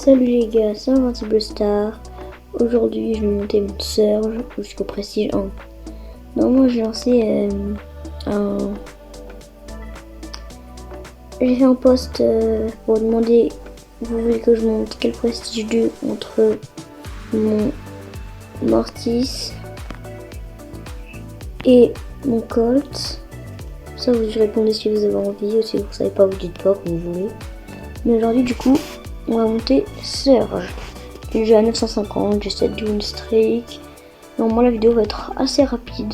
Salut les gars, c'est Invincible Star. Aujourd'hui, je vais monter mon Surge jusqu'au Prestige 1. Normalement, j'ai lancé J'ai fait un post pour demander vous voulez que je monte quel Prestige 2 entre mon Mortis et mon Colt. Ça, vous répondez si vous avez envie, ou si vous savez pas, vous dites pas que vous voulez. Mais aujourd'hui, du coup, on va monter Surge. J'ai à 950, j'ai 7 win streak. Normalement, la vidéo va être assez rapide.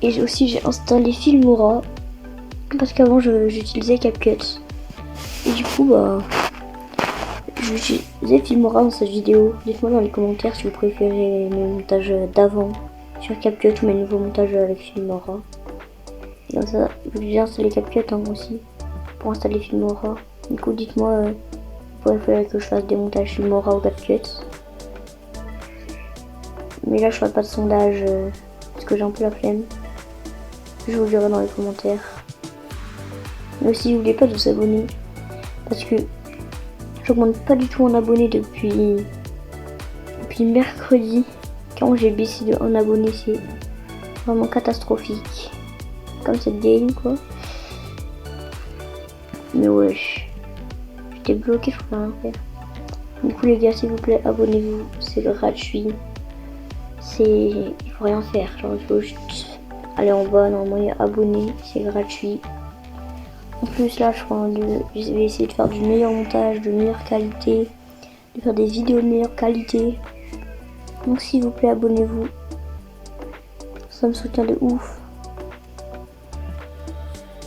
Et j'ai installé Filmora parce qu'avant j'utilisais CapCut. Et du coup, j'utilisais Filmora dans cette vidéo. Dites-moi dans les commentaires si vous préférez mes montages d'avant sur CapCut ou mes nouveaux montages avec Filmora. Et comme ça, j'ai installé CapCut aussi pour installer Filmora. Du coup, dites-moi vous préférez que je fasse des montages Filmora ou CapCut. Mais là, je ferai pas de sondage parce que j'ai un peu la flemme. Je vous le dirai dans les commentaires. Mais aussi, n'oubliez pas de vous abonner parce que j'augmente pas du tout en abonnés depuis mercredi. Quand j'ai baissé de 1 abonné, c'est vraiment catastrophique. Comme cette game, quoi. Mais wesh. J'étais bloqué, je pouvais rien faire. Du coup, les gars, s'il vous plaît, abonnez-vous. C'est gratuit. Il faut rien faire. Genre, il faut juste aller en bas. Normalement, il y a abonner. C'est gratuit. En plus, là, je vais essayer de faire du meilleur montage, de meilleure qualité. De faire des vidéos de meilleure qualité. Donc, s'il vous plaît, abonnez-vous. Ça me soutient de ouf.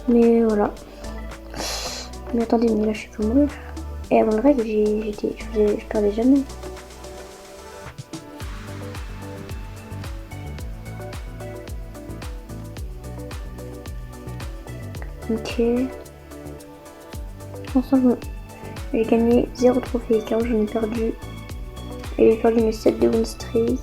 Mais voilà. Mais attendez, mais là, je suis pas mourir. Et avant le règle, je perdais jamais. Ok. Ensemble, j'ai gagné 0 trophée car j'en ai perdu. Et j'ai perdu mes 7 de win streak.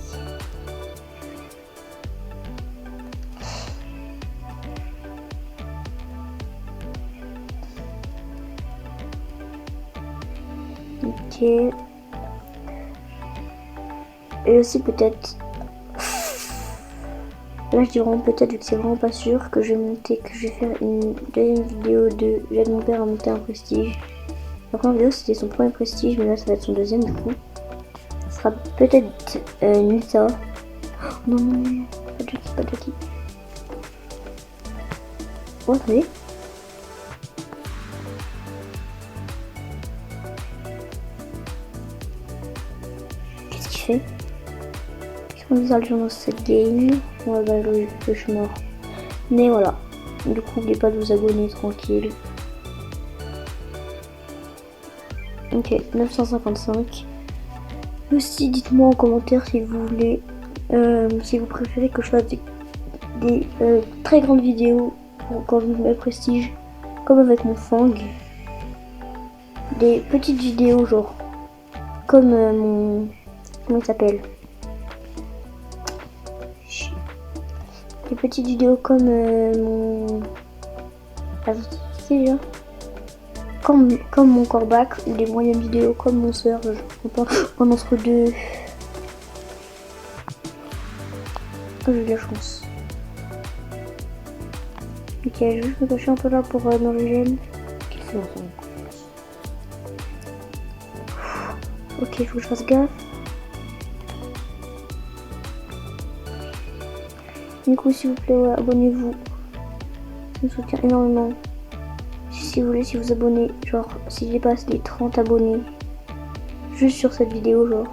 Ok. Et aussi peut-être. Là je dis vraiment peut-être vu que c'est vraiment pas sûr que je vais faire une deuxième vidéo de j'aide mon père à monter un prestige. La première vidéo c'était son premier prestige mais là ça va être son deuxième du coup. Ce sera peut-être Nita. Oh, non, pas Jackie. Oh attendez. Qu'est-ce qu'il fait? On va dans cette game. Ouais, je suis mort. Mais voilà. Du coup, n'oubliez pas de vous abonner tranquille. Ok, 955. Aussi, dites-moi en commentaire si vous voulez, si vous préférez que je fasse des très grandes vidéos quand je mets prestige, comme avec mon Fang. Des petites vidéos, genre, comme mon. Comment il s'appelle? Des petites vidéos comme mon. C'est déjà. Comme mon corbac, ou des moyennes vidéos comme mon Surge. En entre deux. Oh, j'ai eu de la chance. Ok, je vais juste me cacher un peu là pour nos régènes. Ok, il faut que je fasse gaffe. Du coup, s'il vous plaît, ouais, abonnez-vous. Ça me soutient énormément. Si vous voulez, si vous abonnez, genre, si je dépasse les 30 abonnés, juste sur cette vidéo, genre,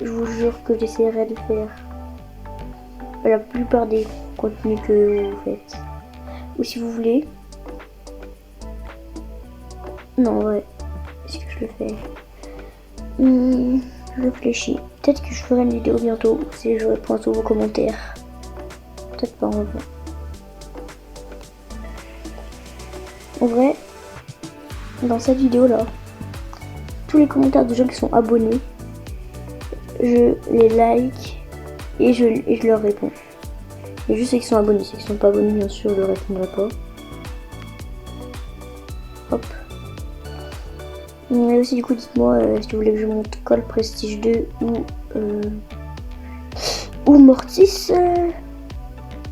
je vous jure que j'essaierai de faire la plupart des contenus que vous faites. Ou si vous voulez. Non, ouais. Est-ce que je le fais? Je réfléchis. Peut-être que je ferai une vidéo bientôt si je réponds à tous vos commentaires. Peut-être pas en vrai. En vrai, dans cette vidéo là, tous les commentaires de gens qui sont abonnés, je les like et je leur réponds. Et juste ceux qui sont abonnés, ceux qui sont pas abonnés bien sûr je leur répondrai pas. Hop. Et aussi du coup dites-moi si vous voulez que je monte Cole Prestige 2 ou Mortis.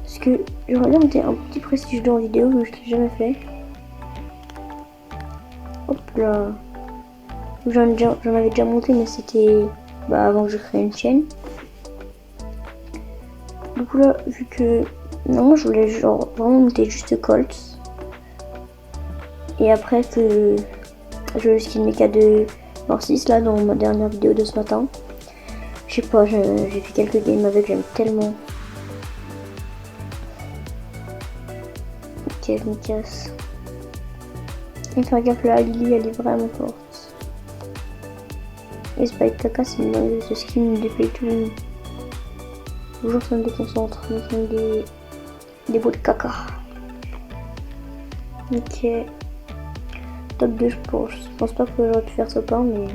Parce que j'aurais bien monté un petit Prestige 2 en vidéo, mais je l'ai jamais fait. Hop là. J'en avais déjà monté, mais c'était avant que je crée une chaîne. Du coup là, vu que non, je voulais genre vraiment monter juste Colt. Et après que je le skin mecha de Mortis là dans ma dernière vidéo de ce matin. Je sais pas, j'ai fait quelques games avec, j'aime tellement. Ok, je me casse. Et faire gaffe là, Lily elle est vraiment forte. Et Spike Kaka c'est une dingue, ce skin me défait tout. Toujours ça me déconcentre, donc des bouts de caca. Ok. Top 2 je pense pas que j'aurais pu faire ce pas mais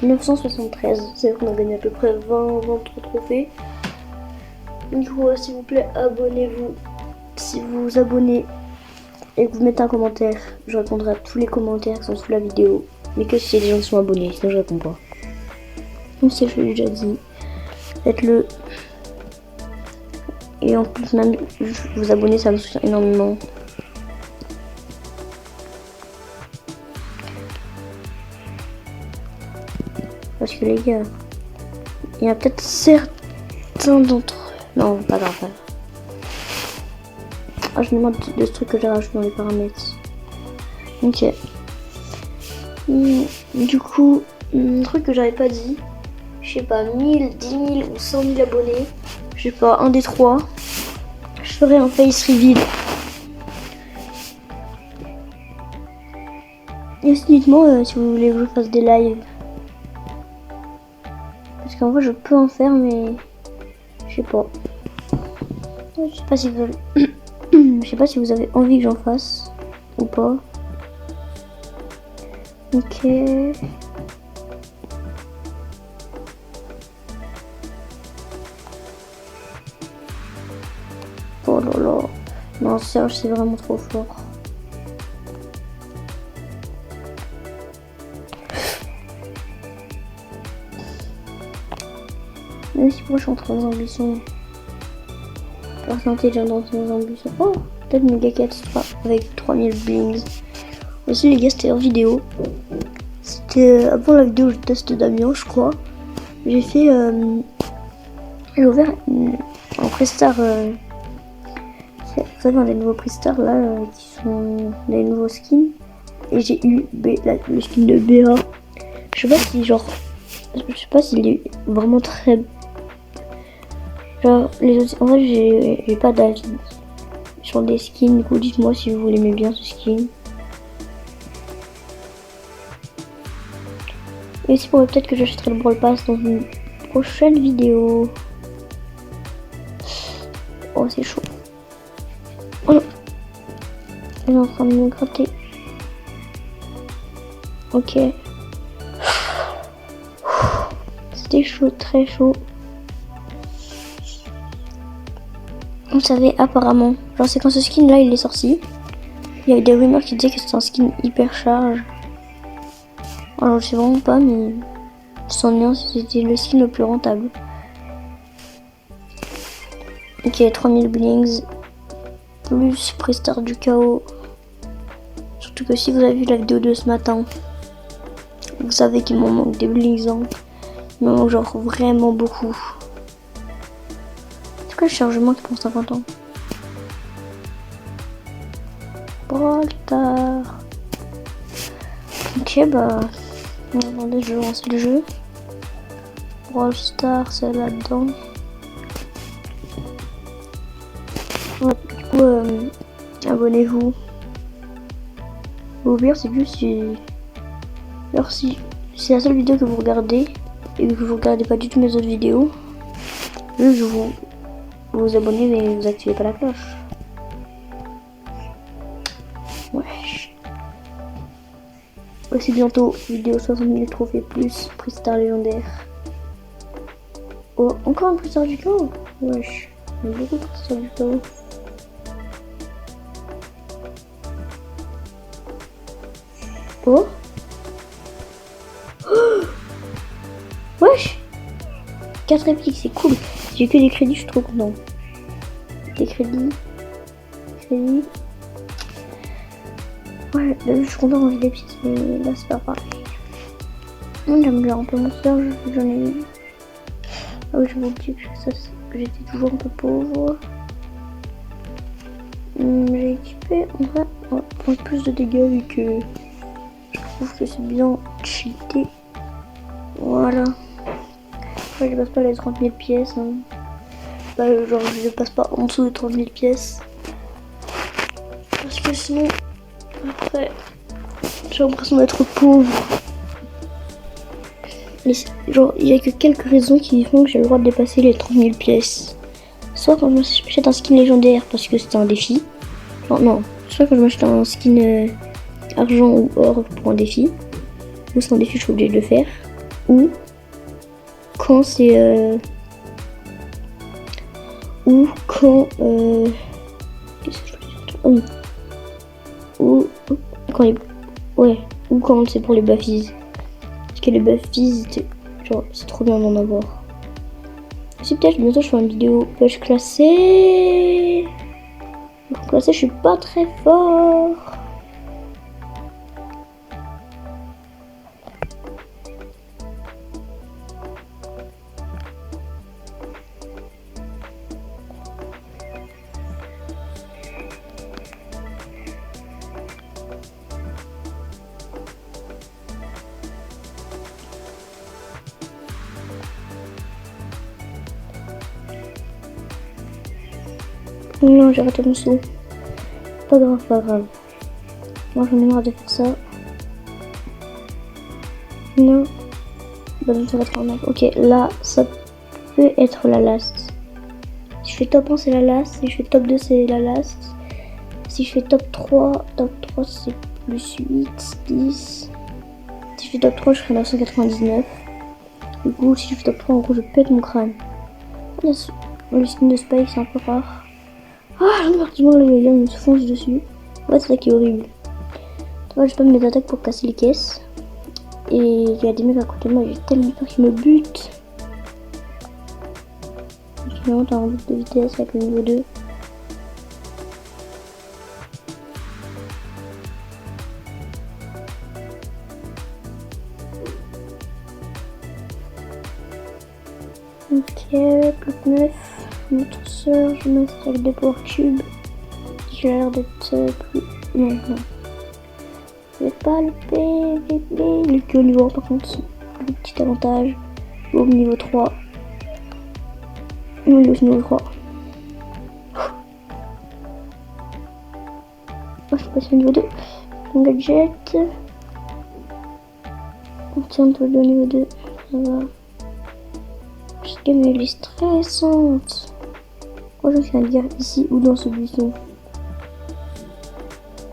973, c'est vrai qu'on a gagné à peu près 23 trophées. Du coup s'il vous plaît abonnez-vous. Si vous vous abonnez et que vous mettez un commentaire, je répondrai à tous les commentaires qui sont sous la vidéo. Mais que si c'est des gens qui sont abonnés, sinon je réponds pas. Donc c'est je l'ai déjà dit. Faites-le. Et en plus même vous abonner ça me soutient énormément. Parce que les gars, il y a peut-être certains d'entre eux. Non, pas grave. Ah, je me demande de ce truc que j'ai rajouté dans les paramètres. Ok. Du coup, un truc que j'avais pas dit, je sais pas, 1000, 10 000 ou 100 000 abonnés, je sais pas, un des trois, je ferai un face reveal. Et aussi dites-moi si vous voulez que je fasse des lives. Parce qu'en vrai je peux en faire mais je sais pas. Je sais pas si vous je sais pas si vous avez envie que j'en fasse ou pas. Ok. Oh là là. Non, Serge c'est vraiment trop fort. Même si moi je suis en train d'ambition. Personnalité déjà dans mes ambitions. Oh, peut-être Mega 4 avec 3000 blings. Aussi les gars, c'était en vidéo. C'était avant la vidéo de test Damien, je crois. J'ai fait. J'ai ouvert en Prestar. Vous savez, dans les nouveaux Prestars là, qui sont les nouveaux skins. Et j'ai eu le skin de BA. Je sais pas si, genre. Je sais pas s'il est vraiment très. Genre, les autres. En vrai, j'ai pas d'avis sur des skins. Du coup, dites-moi si vous l'aimez bien ce skin. Et aussi, peut-être que j'achèterai le Brawl Pass dans une prochaine vidéo. Oh, c'est chaud. Oh non. Il est en train de me gratter. Ok. C'était chaud, très chaud. On savait apparemment. Genre, c'est quand ce skin là il est sorti. Il y avait des rumeurs qui disaient que c'était un skin hyper charge. Alors, je sais vraiment pas, mais c'était le skin le plus rentable. Ok, 3000 blings. Plus Prestar du chaos. Surtout que si vous avez vu la vidéo de ce matin, vous savez qu'il m'en manque des blings. Hein. Il m'en manque genre vraiment beaucoup. C'est quoi le chargement qui prend 50 ans? Brawl Stars. Ok, bah. Attendez, je vais lancer le jeu. Brawl Stars, c'est là-dedans. Ouais, du coup, abonnez-vous. Au pire, c'est juste si. Alors, si c'est la seule vidéo que vous regardez et que vous regardez pas du tout mes autres vidéos, juste vous abonnez mais vous activez pas la cloche. Wesh. Aussi bientôt, vidéo 60 000 trophées plus, Prestar légendaire. Oh, encore un Prestar du chaos. Wesh, il y a beaucoup de Prestar du chaos. Oh, Wesh! 4 épiques, c'est cool. J'ai que des crédits, je suis trop content. Des crédits. Crédits. Ouais, là, je suis content quand j'ai des pièces, mais là, c'est pas pareil. Moi, j'aime bien un peu mon sœur, j'en ai eu. Ah oui, j'avais oublié que j'étais toujours un peu pauvre. J'ai équipé, en vrai, on prend plus de dégâts vu que je trouve que c'est bien cheaté. Voilà. Après, je passe pas les 30 000 pièces. Hein. Bah, genre, je passe pas en dessous de 30 000 pièces. Parce que sinon, après, j'ai l'impression d'être pauvre. Et genre, il y a que quelques raisons qui font que j'ai le droit de dépasser les 30 000 pièces. Soit quand je m'achète un skin légendaire parce que c'était un défi. Genre, non. Soit quand je m'achète un skin argent ou or pour un défi. Ou c'est un défi, je suis obligée de le faire. Ou quand c'est... ou quand... Qu'est-ce que je veux dire? Oh, oui. Ou quand les... Ouais. Ou quand c'est pour les buffies. Parce que les buffies, genre, c'est trop bien d'en avoir. Si peut-être bientôt je ferai une vidéo pêche classée. Pour classer, je suis pas très fort. Non, j'ai raté mon saut. Pas grave, pas grave. Moi j'en ai marre de faire ça. Non. Bah non, ça va être un mec. Ok, là, ça peut être la last. Si je fais top 1, c'est la last. Si je fais top 2, c'est la last. Si je fais top 3 c'est plus 8, 10. Si je fais top 3, je ferai 999. Du coup, si je fais top 3, en gros, je pète mon crâne. Le skin de Spike, c'est un peu rare. Ah, j'en ai marre, le gars me fonce dessus. En fait, c'est ça qui est horrible. Tu vois, je spam mes attaques pour casser les caisses. Et il y a des mecs à côté de moi, j'ai tellement peur qu'ils me butent. Finalement, t'as un but de vitesse avec le niveau 2. Ok, bloc 9. Notre soeur, je m'installe des power cubes. J'ai l'air d'être plus. Non, non. Je vais pas le PVP. Le que au niveau 1, par contre, le petit avantage. Au niveau 3. Non, il est au niveau 3. Oh, je suis passé au niveau 2. Mon gadget. On tient tout le niveau 2. Ça va. Cette game elle est stressante. Moi je suis à dire ici ou dans ce buisson.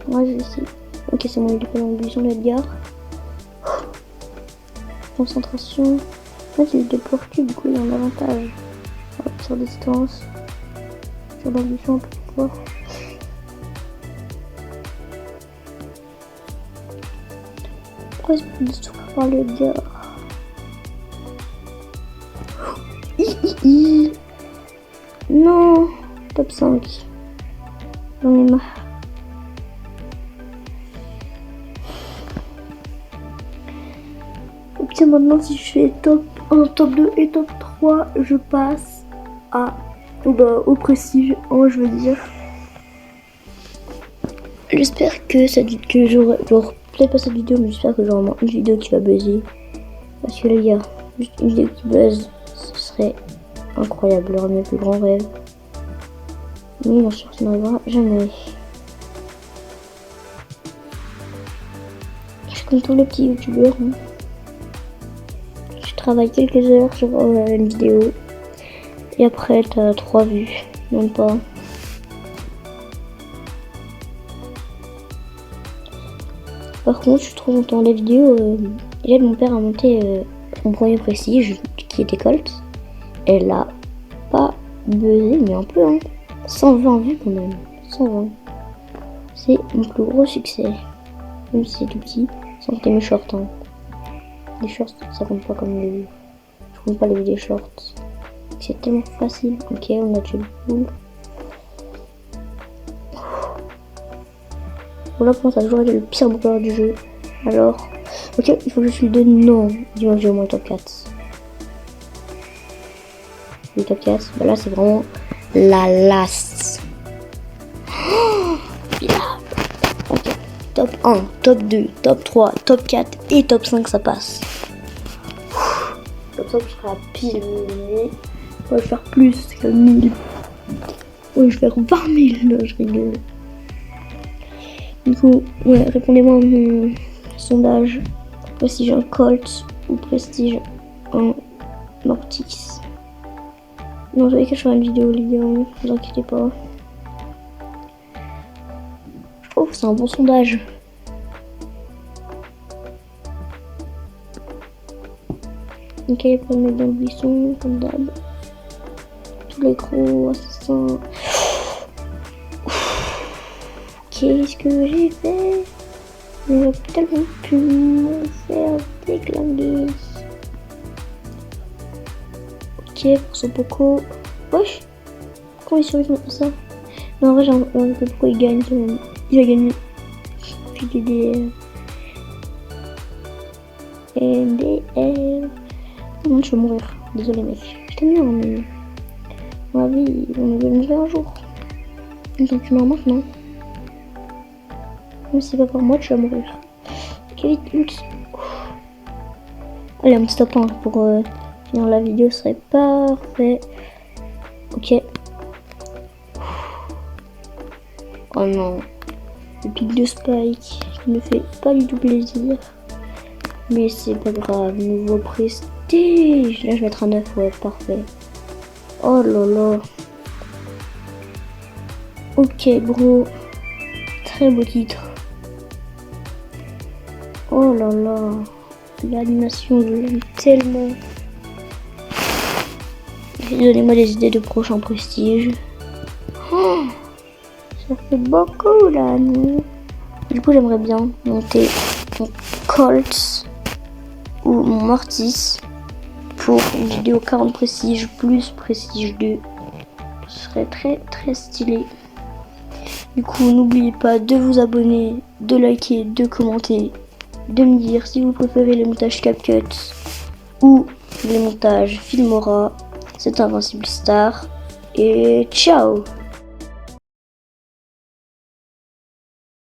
Moi je vais essayer. Ok, c'est bon, il est pas dans le buisson d'Edgar. Concentration. Là j'ai eu des power cubes, du coup il y a un avantage. Hop, sur distance. Sur le buisson un peu plus fort. Pourquoi est-ce que je suis par le Edgar? Non, top 5. J'en ai marre. Tiens, maintenant si je fais top 1, top 2 et top 3, je passe à au prestige 1, je veux dire. J'espère que j'aurai peut-être pas cette vidéo, mais j'espère que j'aurai une vidéo qui va buzzer. Parce que là, il y a juste une vidéo qui buzz, ce serait incroyable, l'un de mes plus grands rêves. Mais bien sûr, ça n'arrivera jamais. Je suis comme tous les petits youtubeurs. Hein. Je travaille quelques heures sur une vidéo. Et après, t'as 3 vues. Même pas. Par contre, je suis trop content. La vidéo, j'aide mon père à monter son premier prestige, qui était Colt. Elle a pas buzzé, mais un peu, hein. 120 vues quand même. 120. C'est mon plus gros succès. Même si c'est tout petit, sans compter mes shorts. Hein. Les shorts, ça compte pas comme les vues. font pas les vidéos shorts. C'est tellement facile. Ok, on a déjà le boule. Voilà, pour moi, ça a toujours été le pire boucleur du jeu. Alors, ok, il faut que je suis de non. Dis-moi que j'ai au moins top 4. Le top 4, bah là, c'est vraiment la last. Oh, ok, top 1, top 2, top 3, top 4 et top 5, ça passe. Comme ça, je serai à pile 1000. On va faire plus que 1000. Ouais, je vais faire 20 000. Non, je rigole. Du coup, ouais, répondez-moi à mon sondage. Prestige un Colt ou Prestige un Mortis. Non, je vais que je ferai une vidéo, les gars. Ne vous inquiétez pas. Je trouve que c'est un bon sondage. Ok, pas mettre dans le buisson, comme d'hab. Tous les gros assassins. Qu'est-ce que j'ai fait? J'aurais tellement pu me faire déglinguer. Ok, pour son Poco. Wesh! Comment il survit comme ça? Non, en vrai, j'ai envie que pourquoi il gagne quand même. Il va gagner. Puis des NDR. Non, je vais mourir. Désolé, mec. Je t'aime bien, mais. Ma vie, on va mourir un jour. Donc, tu meurs maintenant. Même si c'est pas pour moi, tu vas mourir. Ok, vite. Allez, un petit top 1 pour finir la vidéo, ce serait parfait. Ok. Oh non. Le pic de Spike qui ne fait pas du tout plaisir. Mais c'est pas grave. Nouveau prestige. Là, je vais mettre un 9. Ouais, parfait. Oh là là. Ok, bro. Très beau titre. Oh là là. L'animation, je l'aime tellement. Donnez-moi des idées de prochains prestiges. Oh, ça fait beaucoup là, nous. Du coup, j'aimerais bien monter mon Colt ou mon Mortis pour une vidéo 40 prestige plus prestige 2. Ce serait très très stylé. Du coup, n'oubliez pas de vous abonner, de liker, de commenter, de me dire si vous préférez les montages CapCut ou les montages Filmora. C'est Invincible Star et ciao!